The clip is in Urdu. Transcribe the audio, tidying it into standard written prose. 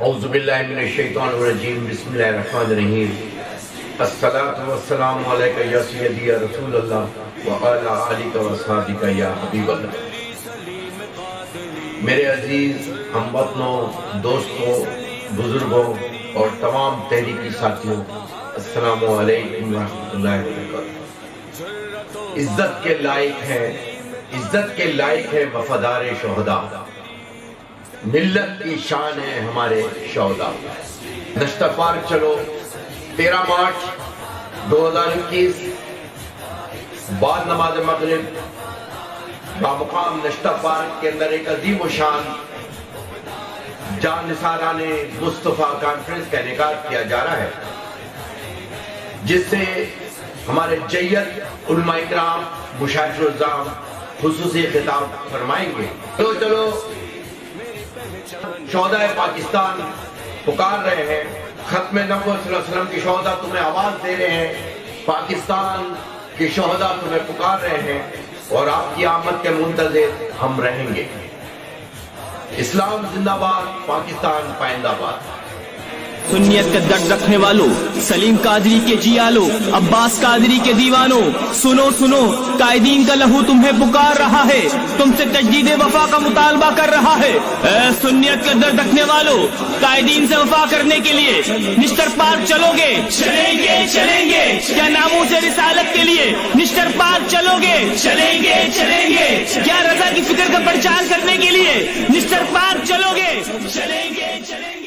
اعوذ باللہ من الشیطان الرجیم بسم اللہ الرحمن الرحیم الصلاۃ والسلام علیکہ یا سیدی یا رسول اللہ وعلی آلک واصحابک یا حبیب اللہ۔ میرے عزیز ہم وطنوں، دوستوں، بزرگوں اور تمام تحریکی ساتھیوں، السلام علیکم ورحمۃ اللہ وبرکاتہ۔ عزت کے لائق ہے وفادار شہداء، ملت کی شان ہے ہمارے شہداء۔ نشتہ پارک چلو 13 مارچ 2021 بعد نماز مغرب بامقام نشتہ پارک کے اندر ایک عظیم و شان جان نثارانِ مصطفیٰ کانفرنس کا انعقاد کیا جا رہا ہے، جس سے ہمارے جیت علماء اکرام مشاہیر الزام خصوصی خطاب فرمائیں گے۔ چلو شہدائے پاکستان پکار رہے ہیں، ختم نبوت صلی اللہ علیہ وسلم کی شہداء تمہیں آواز دے رہے ہیں، پاکستان کی شہداء تمہیں پکار رہے ہیں اور آپ کی آمد کے منتظر ہم رہیں گے۔ اسلام زندہ باد، پاکستان پائندہ باد۔ سنیت کا درد رکھنے والوں، سلیم قادری کے جیالو، عباس قادری کے دیوانوں، سنو سنو، قائدین کا لہو تمہیں پکار رہا ہے، تم سے تجدید وفا کا مطالبہ کر رہا ہے۔ اے سنیت کا درد رکھنے والوں، قائدین سے وفا کرنے کے لیے نشتر پارک چلو گے؟ چلیں گے چلیں گے۔ کیا ناموس رسالت کے لیے نشتر پارک چلو گے؟ چلیں گے چلیں گے۔ کیا رضا کی فکر کا پرچار کرنے کے لیے نشتر پارک چلو گے؟ چلیں گے چلیں گے۔